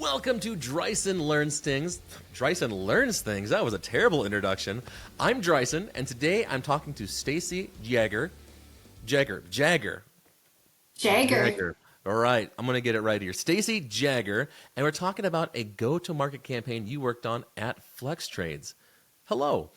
Welcome to Drysen Learns Things. Drysen Learns Things. That was a terrible introduction. I'm Drysen, and today I'm talking to Stacey Jaeger. Jaeger. All right, I'm going to get it right here. Stacey Jaeger, and we're talking about a go-to-market campaign you worked on at FlexTrades. Hello.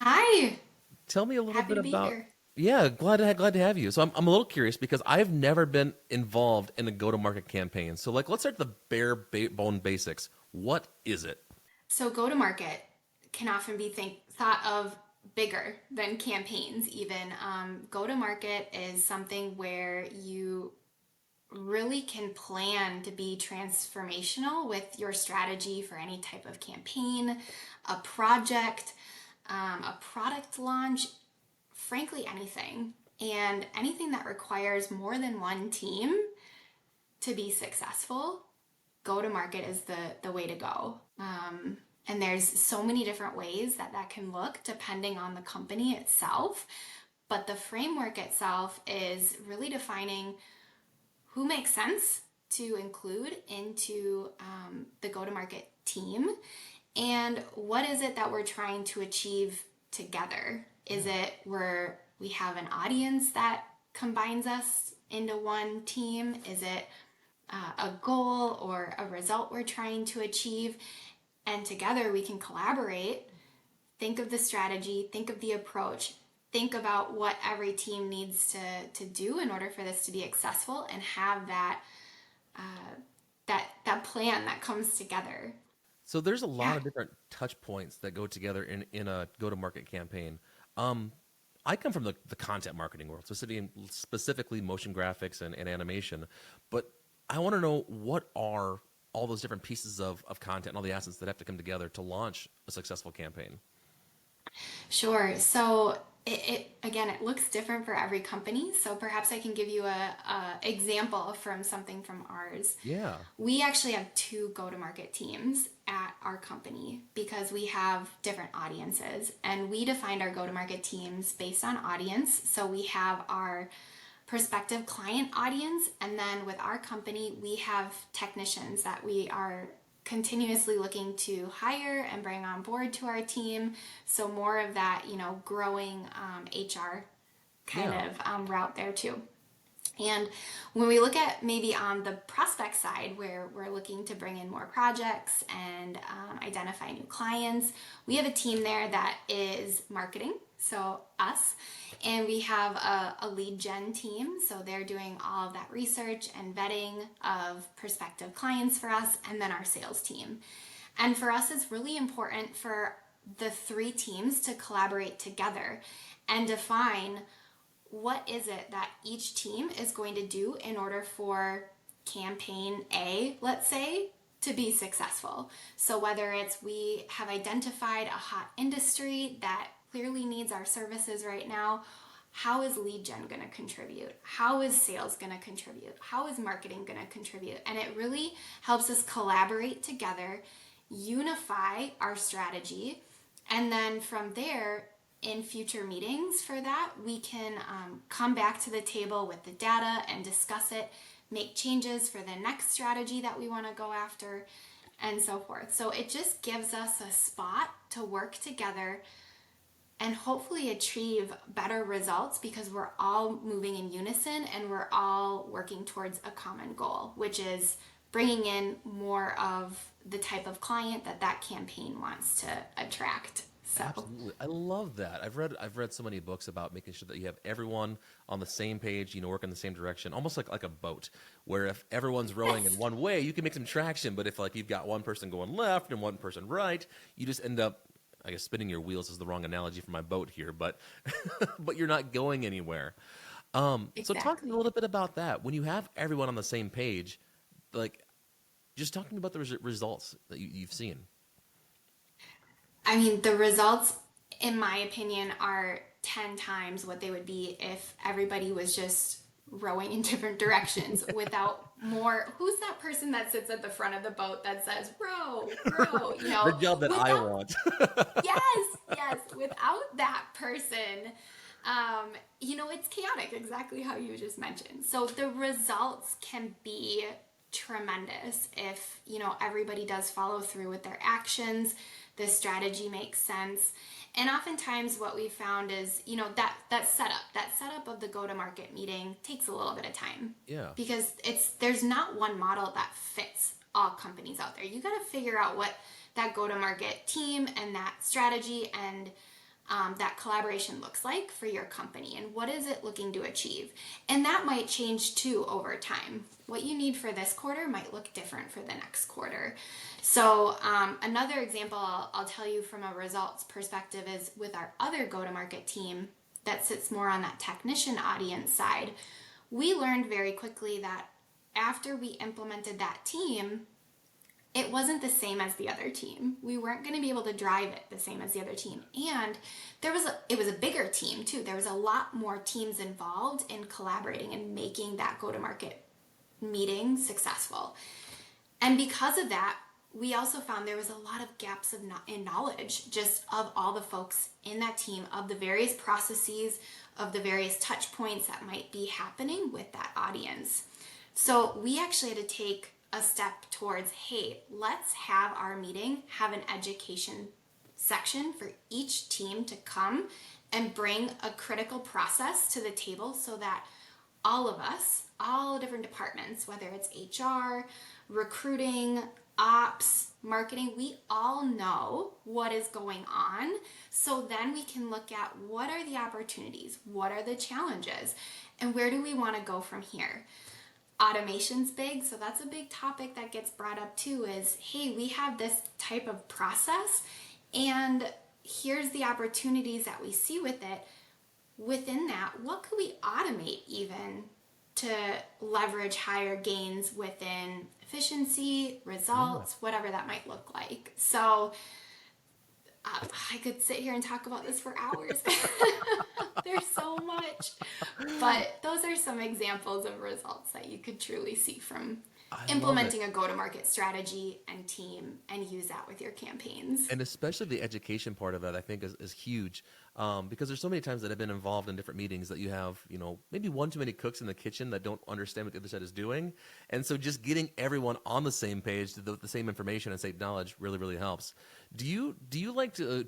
Hi, Tell me a little happy bit to be about. here. Yeah, glad to have you. So I'm a little curious because I've never been involved in a go-to-market campaign. So let's start the bone basics. What is it? So, go to market can often be thought of bigger than campaigns, even. Go to market is something where you really can plan to be transformational with your strategy for any type of campaign, a project, a product launch, frankly, anything. And anything that requires more than one team to be successful, go to market is the way to go. And there's so many different ways that that can look depending on the company itself. But the framework itself is really defining who makes sense to include into the go to market team and what is it that we're trying to achieve together. Is it where we have an audience that combines us into one team? Is it a goal or a result we're trying to achieve? And together we can collaborate, think of the strategy, think of the approach, think about what every team needs to do in order for this to be successful, and have that plan that comes together. So there's a Yeah. lot of different touch points that go together in a go-to-market campaign. Um, I come from the content marketing world, specifically motion graphics and animation. But I want to know, what are all those different pieces of content and all the assets that have to come together to launch a successful campaign? Sure. So it again, it looks different for every company. So perhaps I can give you a example from something from ours. Yeah. We actually have two go-to-market teams at our company because we have different audiences, and we defined our go-to-market teams based on audience. So we have our prospective client audience, and then with our company, we have technicians that we are continuously looking to hire and bring on board to our team. So more of that, growing HR kind Yeah. of route there too. And when we look at maybe on the prospect side, where we're looking to bring in more projects and identify new clients, we have a team there that is marketing, so us, and we have a lead gen team, so they're doing all of that research and vetting of prospective clients for us, and then our sales team. And for us, it's really important for the three teams to collaborate together and define what is it that each team is going to do in order for campaign A, let's say, to be successful. So whether it's we have identified a hot industry that clearly needs our services right now, how is lead gen going to contribute? How is sales going to contribute? How is marketing going to contribute? And it really helps us collaborate together, unify our strategy, and then from there, in future meetings for that, we can come back to the table with the data and discuss it, make changes for the next strategy that we want to go after, and so forth. So it just gives us a spot to work together and hopefully achieve better results because we're all moving in unison and we're all working towards a common goal, which is bringing in more of the type of client that that campaign wants to attract. So, Absolutely. I love that. I've read so many books about making sure that you have everyone on the same page, work in the same direction, almost like a boat, where if everyone's rowing in yes, one way, you can make some traction, but if like you've got one person going left and one person right, you just end up, I guess spinning your wheels is the wrong analogy for my boat here, but but you're not going anywhere. So talking a exactly. little bit about that, when you have everyone on the same page, like just talking about the results that you've seen. I mean, the results, in my opinion, are 10 times what they would be if everybody was just rowing in different directions without more. Who's that person that sits at the front of the boat that says, row, row? The job that I Without, want. yes, yes, without that person, it's chaotic, exactly how you just mentioned. So the results can be tremendous if, everybody does follow through with their actions, the strategy makes sense. And oftentimes what we found is, that setup of the go-to-market meeting takes a little bit of time. Yeah. Because there's not one model that fits all companies out there. You got to figure out what that go-to-market team and that strategy and that collaboration looks like for your company, and what is it looking to achieve. And that might change too over time. What you need for this quarter might look different for the next quarter. So another example I'll tell you from a results perspective is with our other go-to-market team that sits more on that technician audience side. We learned very quickly that after we implemented that team, it wasn't the same as the other team. We weren't going to be able to drive it the same as the other team. And it was a bigger team too. There was a lot more teams involved in collaborating and making that go-to-market meeting successful. And because of that, we also found there was a lot of gaps in knowledge just of all the folks in that team, of the various processes, of the various touch points that might be happening with that audience. So we actually had to take a step towards, hey, let's have our meeting have an education section for each team to come and bring a critical process to the table so that all of us, all different departments, whether it's HR, recruiting, ops, marketing, we all know what is going on. So then we can look at what are the opportunities, what are the challenges, and where do we want to go from here. Automation's big, so that's a big topic that gets brought up too is, hey, we have this type of process and here's the opportunities that we see with it. Within that, what could we automate even to leverage higher gains within efficiency, results, whatever that might look like. So I could sit here and talk about this for hours. There's so much. But those are some examples of results that you could truly see from implementing a go-to-market strategy and team and use that with your campaigns. And especially the education part of it, I think, is huge. Because there's so many times that I've been involved in different meetings that you have, maybe one too many cooks in the kitchen that don't understand what the other side is doing. And so just getting everyone on the same page, the same information and same knowledge really, really helps. Do you like to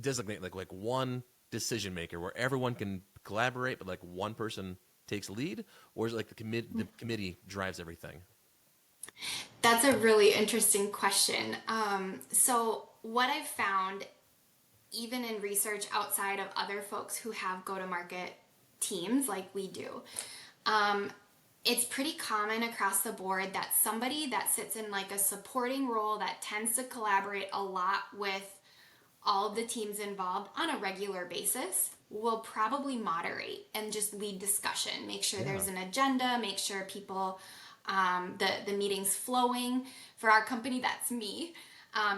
designate like one decision maker where everyone can collaborate, but like one person takes lead, or is it like the committee drives everything? That's a really interesting question. So what I've found, even in research outside of other folks who have go-to-market teams like we do, it's pretty common across the board that somebody that sits in like a supporting role that tends to collaborate a lot with all of the teams involved on a regular basis will probably moderate and just lead discussion, make sure there's an agenda, make sure people, the meeting's flowing. For our company, that's me.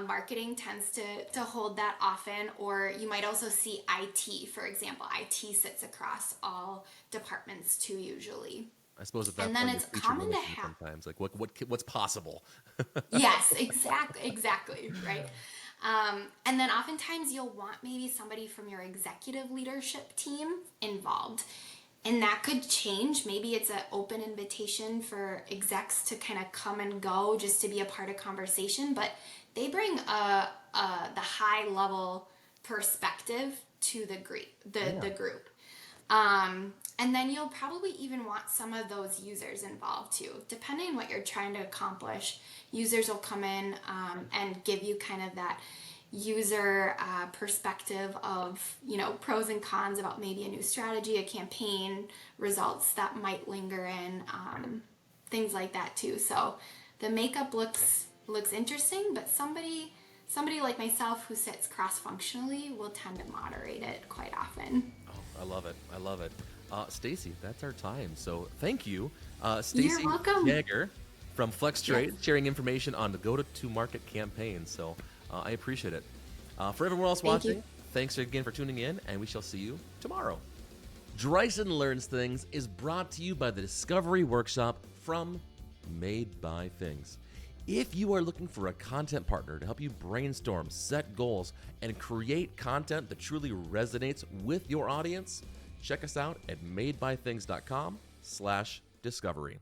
Marketing tends to hold that often, or you might also see IT, for example. IT sits across all departments too, usually. I suppose at that And point, then it's feature common to management have. sometimes, like what's possible. Yes, exactly, right. And then oftentimes you'll want maybe somebody from your executive leadership team involved. And that could change. Maybe it's an open invitation for execs to kind of come and go just to be a part of conversation, but they bring the high level perspective to the group. And then you'll probably even want some of those users involved too. Depending on what you're trying to accomplish, users will come in and give you kind of that user perspective of, pros and cons about maybe a new strategy, a campaign, results that might linger in, things like that too. So the makeup looks interesting, but somebody like myself who sits cross-functionally will tend to moderate it quite often. Oh, I love it. Stacey, that's our time. So thank you, You're Stacey welcome. Jaeger from FlexTrades, sharing information on the go-to-market campaign. So I appreciate it. For everyone else watching, thanks again for tuning in, and we shall see you tomorrow. Drysen Learns Things is brought to you by the Discovery Workshop from Made by Things. If you are looking for a content partner to help you brainstorm, set goals, and create content that truly resonates with your audience, check us out at madebythings.com/discovery.